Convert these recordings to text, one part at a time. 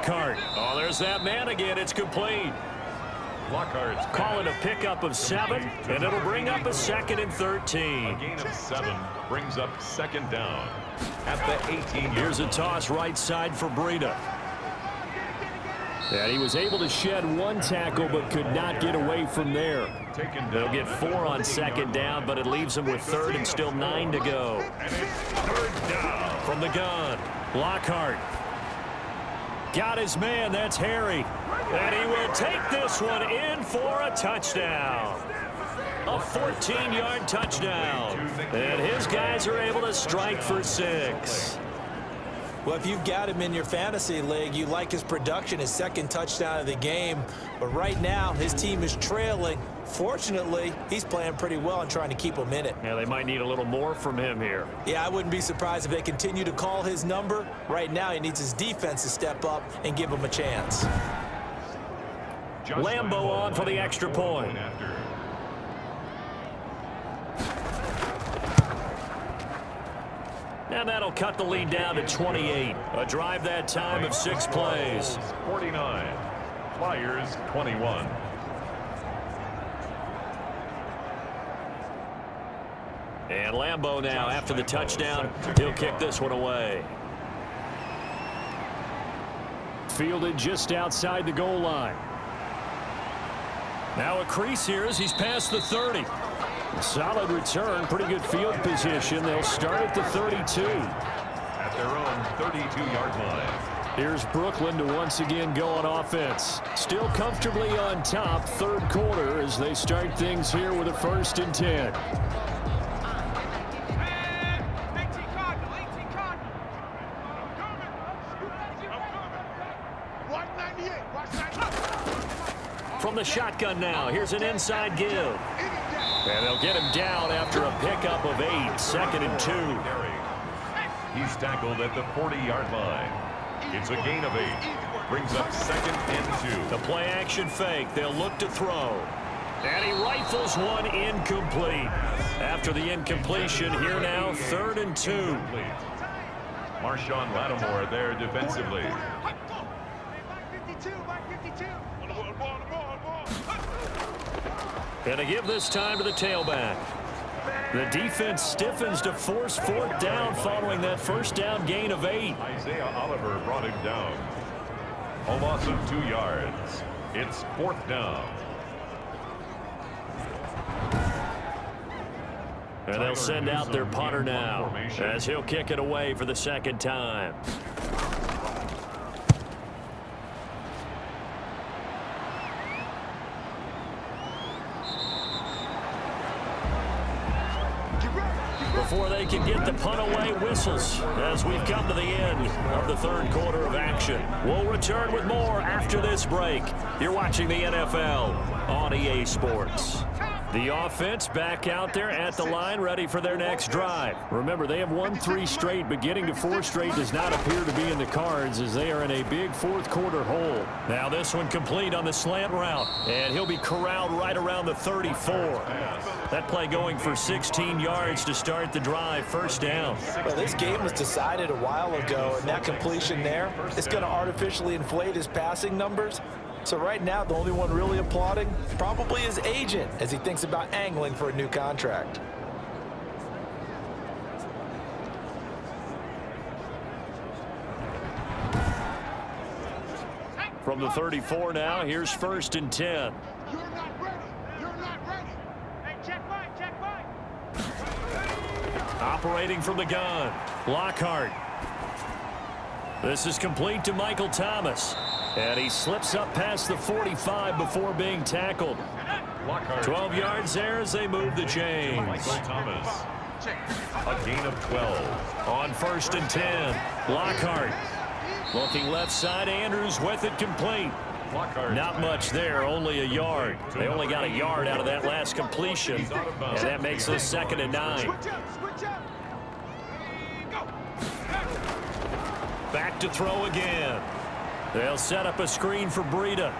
Lockhart. Oh, there's that man again. It's complete. Lockhart's Call it a pickup of 7, and it'll bring up a 2nd and 13. A gain of 7 brings up 2nd down at the 18. Here's a toss right side for Breida. And he was able to shed 1 tackle but could not get away from there. They'll get 4 on 2nd down, but it leaves him with 3rd and still 9 to go. And it's 3rd down. From the gun, Lockhart. Got his man, that's Harry. And he will take this one in for a touchdown. A 14-yard touchdown. And his guys are able to strike for 6. Well, if you've got him in your fantasy league, you like his production, his 2nd touchdown of the game. But right now, his team is trailing. Fortunately, he's playing pretty well and trying to keep him in it. Yeah, they might need a little more from him here. Yeah, I wouldn't be surprised if they continue to call his number. Right now, he needs his defense to step up and give him a chance. Lambo on for the extra point. And that'll cut the lead down to 28. A drive that time of 6 plays. 49. Flyers 21. And Lambo now, after the touchdown, he'll kick this one away. Fielded just outside the goal line. Now a crease here as he's past the 30. Solid return, pretty good field position. They'll start at the 32. At their own 32-yard line. Here's Brooklyn to once again go on offense. Still comfortably on top, 3rd quarter as they start things here with a 1st and 10. From the shotgun now, here's an inside give. And they'll get him down after a pickup of 8, 2nd and 2. He's tackled at the 40-yard line. It's a gain of 8. Brings up 2nd and 2. The play action fake. They'll look to throw. And he rifles one incomplete. After the incompletion, here now, 3rd and 2. Marshawn Lattimore there defensively. And to give this time to the tailback. The defense stiffens to force 4th down following that 1st down gain of 8. Isaiah Oliver brought him down. A loss of 2 yards. It's 4th down. And they'll send out their punter now as he'll kick it away for the 2nd time. Before they can get the punt away, whistles as we've come to the end of the 3rd quarter of action. We'll return with more after this break. You're watching the NFL on EA Sports. The offense back out there at the line, ready for their next drive. Remember, they have won 3 straight, but getting to 4 straight does not appear to be in the cards as they are in a big 4th quarter hole. Now this one complete on the slant route, and he'll be corralled right around the 34. That play going for 16 yards to start the drive, 1st down. Well, this game was decided a while ago, and that completion there is going to artificially inflate his passing numbers. So right now, the only one really applauding probably his agent as he thinks about angling for a new contract. From the 34 now, here's 1st and 10. You're not ready. You're not ready. Hey, check mine, check mine. Operating from the gun, Lockhart. This is complete to Michael Thomas. And he slips up past the 45 before being tackled. 12 yards there as they move the chains. Michael Thomas. A gain of 12. On 1st and 10, Lockhart. Looking left side, Andrews with it complete. Not much there, only a yard. They only got a yard out of that last completion, and that makes this 2nd and 9. Back to throw again. They'll set up a screen for Breida.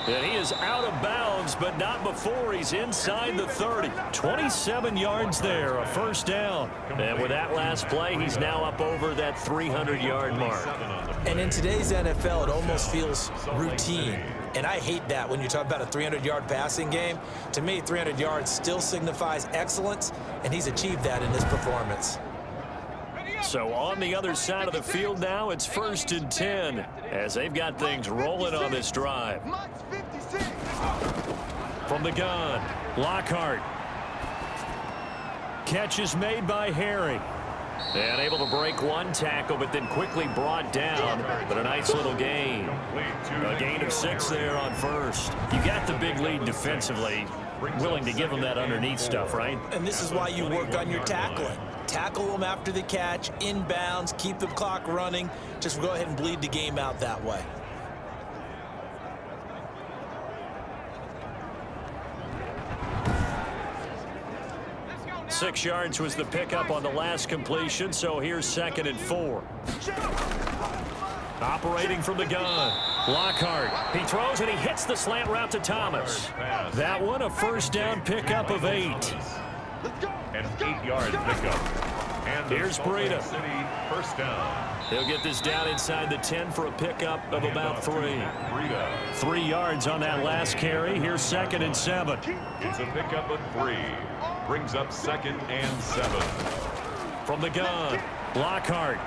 And he is out of bounds, but not before he's inside the 30. 27 yards there, a 1st down. And with that last play, he's now up over that 300-yard mark. And in today's NFL, it almost feels routine. And I hate that when you talk about a 300-yard passing game. To me, 300 yards still signifies excellence, and he's achieved that in this performance. So on the other side of the field now, it's 1st and 10 as they've got things rolling on this drive. From the gun, Lockhart. Catch is made by Harry. And able to break one tackle, but then quickly brought down. But a nice little gain. A gain of 6 there on first. You got the big lead defensively. Willing to give them that underneath stuff, right? And this is why you work on your tackling. Tackle them after the catch, inbounds, keep the clock running. Just go ahead and bleed the game out that way. Six yards was the pickup on the last completion, so here's 2nd and 4. Operating from the gun, Lockhart. He throws and he hits the slant route to Thomas. That one a first down pickup of 8. An 8-yard pickup. And here's Breida. First down. He'll get this down inside the 10 for a pickup of about 3. 3 yards on that last carry. Here's 2nd and 7. It's a pickup of 3. Brings up 2nd and 7. From the gun, Lockhart.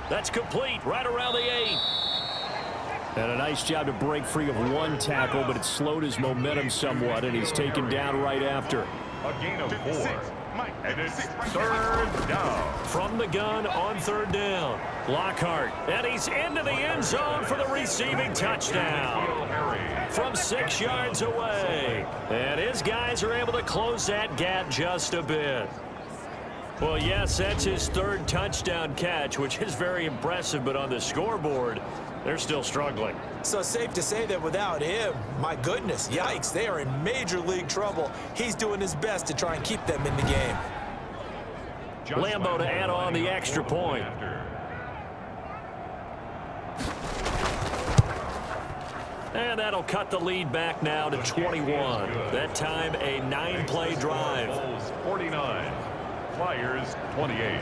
That's complete right around the 8. And a nice job to break free of one tackle, but it slowed his momentum somewhat, and he's taken down right after. A gain of 4. And it's 3rd down. From the gun on 3rd down, Lockhart. And he's into the end zone for the receiving touchdown. From 6 yards away. And his guys are able to close that gap just a bit. Well, yes, that's his 3rd touchdown catch, which is very impressive, but on the scoreboard, they're still struggling. So safe to say that without him, my goodness, yikes, they are in major league trouble. He's doing his best to try and keep them in the game. Lambo to add on the extra point. And that'll cut the lead back now to 21. That time a 9-play drive. 49. Flyers 28.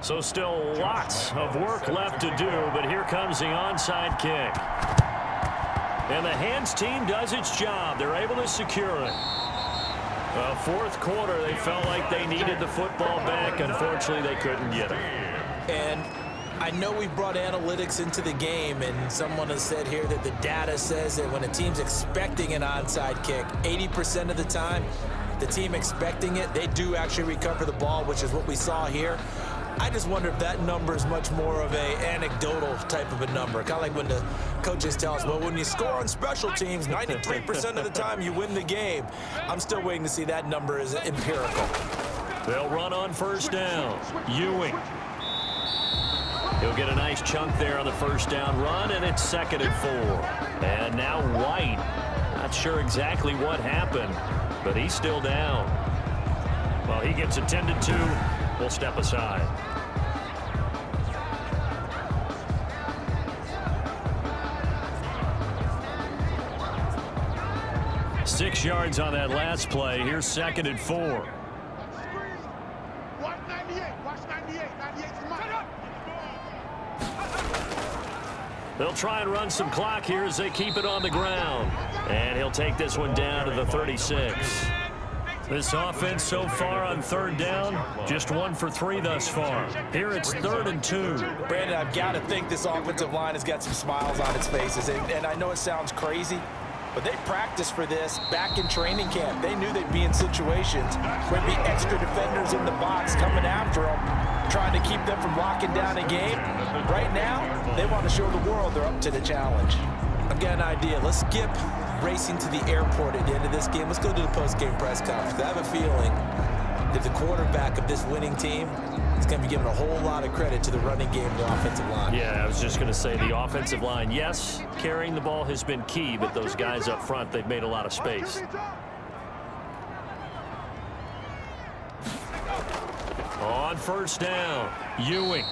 So still lots of work left to do, but here comes the onside kick. And the hands team does its job. They're able to secure it. Fourth quarter, they felt like they needed the football back. Unfortunately, they couldn't get it. And I know we've brought analytics into the game, and someone has said here that the data says that when a team's expecting an onside kick, 80% of the time, the team expecting it, they do actually recover the ball, which is what we saw here. I just wonder if that number is much more of a anecdotal type of a number. Kind of like when the coaches tell us, well, when you score on special teams, 93% of the time you win the game. I'm still waiting to see that number is empirical. They'll run on first down. Ewing. He'll get a nice chunk there on the first down run, and it's 2nd and 4. And now White. Not sure exactly what happened, but he's still down. Well, he gets attended to. We'll step aside. Six yards on that last play. Here's 2nd and 4. Watch 98. Watch 98. 98's mine. They'll try and run some clock here as they keep it on the ground. And he'll take this one down to the 36. This offense so far on 3rd down, just 1 for 3 thus far. Here it's 3rd and 2. Brandon, I've got to think this offensive line has got some smiles on its faces. And I know it sounds crazy, but they practiced for this back in training camp. They knew they'd be in situations where there'd be extra defenders in the box coming after them, trying to keep them from locking down a game. Right now, they want to show the world they're up to the challenge. I've got an idea. Let's skip racing to the airport at the end of this game. Let's go to the post-game press conference. I have a feeling that the quarterback of this winning team is going to be given a whole lot of credit to the running game and the offensive line. Yeah, I was just going to say the offensive line, yes, carrying the ball has been key, but those guys up front, they've made a lot of space. On first down, Ewing.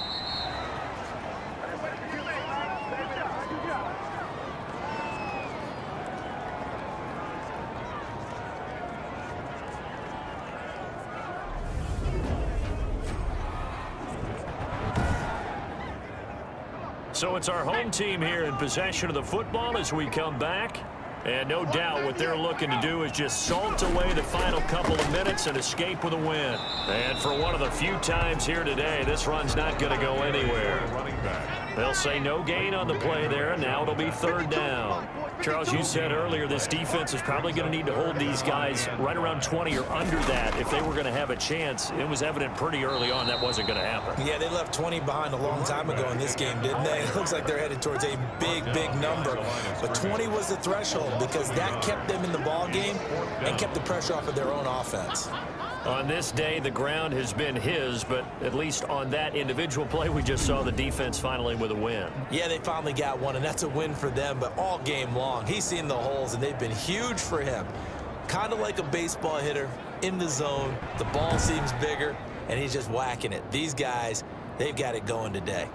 So it's our home team here in possession of the football as we come back. And no doubt what they're looking to do is just salt away the final couple of minutes and escape with a win. And for one of the few times here today, this run's not going to go anywhere. They'll say no gain on the play there, and now it'll be third down. Charles, you said earlier this defense is probably going to need to hold these guys right around 20 or under that if they were going to have a chance. It was evident pretty early on that wasn't going to happen. Yeah, they left 20 behind a long time ago in this game, didn't they? It looks like they're headed towards a big, big number. But 20 was the threshold because that kept them in the ball game and kept the pressure off of their own offense. On this day, the ground has been his, but at least on that individual play, we just saw the defense finally with a win. Yeah, they finally got one, and that's a win for them, but all game long, he's seen the holes, and they've been huge for him. Kind of like a baseball hitter in the zone. The ball seems bigger, and he's just whacking it. These guys, they've got it going today.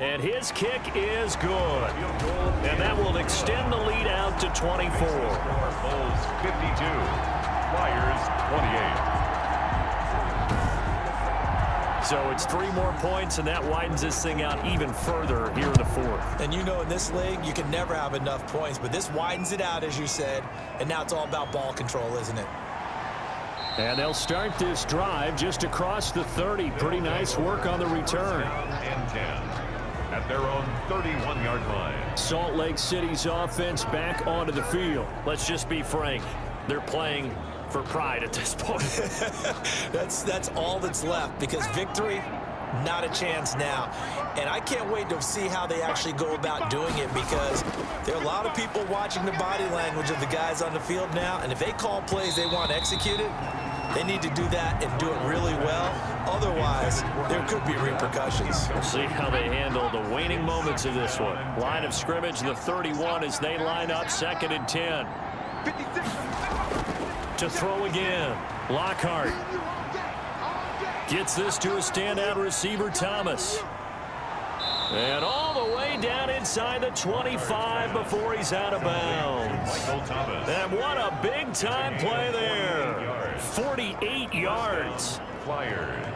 And his kick is good. And that will extend the lead out to 24. Bulls 52, Flyers 28. So it's 3 more points, and that widens this thing out even further here in the fourth. And you know in this league, you can never have enough points, but this widens it out, as you said, and now it's all about ball control, isn't it? And they'll start this drive just across the 30. Pretty nice work on the return. And 10. At their own 31-yard line. Salt Lake City's offense back onto the field. Let's just be frank. They're playing for pride at this point. That's all that's left because victory, not a chance now. And I can't wait to see how they actually go about doing it because there are a lot of people watching the body language of the guys on the field now. And if they call plays they want executed, they need to do that and do it really well. Otherwise, there could be repercussions. We'll see how they handle the waning moments of this one. Line of scrimmage, the 31 as they line up, 2nd and 10. To throw again. Lockhart gets this to a standout receiver, Thomas. And all the way down inside the 25 before he's out of bounds. And what a big-time play there. 48 yards. Flyers.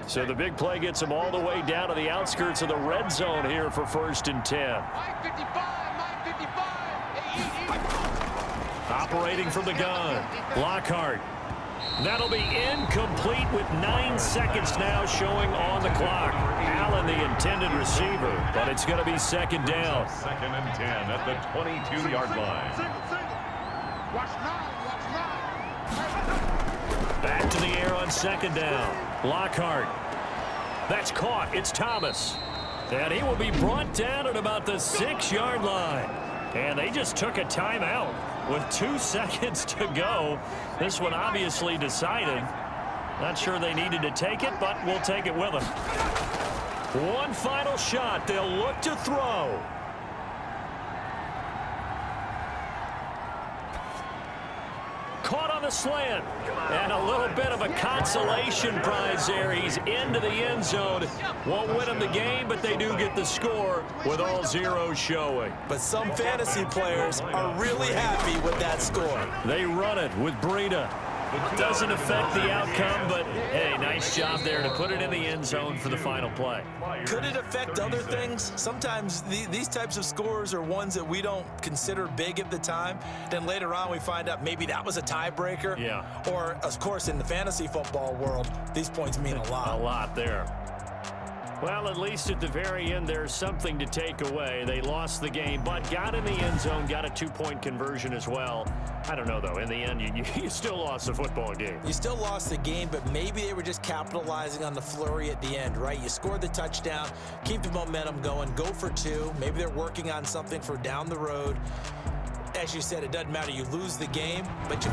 So the big play gets him all the way down to the outskirts of the red zone here for 1st and 10. Operating from the gun. Lockhart. That'll be incomplete with 9 seconds now showing on the clock. Allen, the intended receiver, but it's going to be 2nd down. 2nd and 10 at the 22-yard line. Back to the air on 2nd down. Lockhart. That's caught. It's Thomas. And he will be brought down at about the 6-yard line. And they just took a timeout with 2 seconds to go. This one obviously decided. Not sure they needed to take it, but we'll take it with them. One final shot. They'll look to throw. Caught on the slant. And a little bit of a consolation prize there. He's into the end zone. Won't win them the game, but they do get the score with all zeros showing. But some fantasy players are really happy with that score. They run it with Breida. Doesn't affect the outcome, but hey, nice job there to put it in the end zone for the final play. Could it affect other things? Sometimes these types of scores are ones that we don't consider big at the time. Then later on we find out maybe that was a tiebreaker. Yeah. Or, of course, in the fantasy football world, these points mean a lot. A lot there. Well, at least at the very end, there's something to take away. They lost the game, but got in the end zone, got a 2-point conversion as well. I don't know, though. In the end, you still lost the football game. You still lost the game, but maybe they were just capitalizing on the flurry at the end, right? You scored the touchdown, keep the momentum going, go for 2. Maybe they're working on something for down the road. As you said, it doesn't matter. You lose the game, but you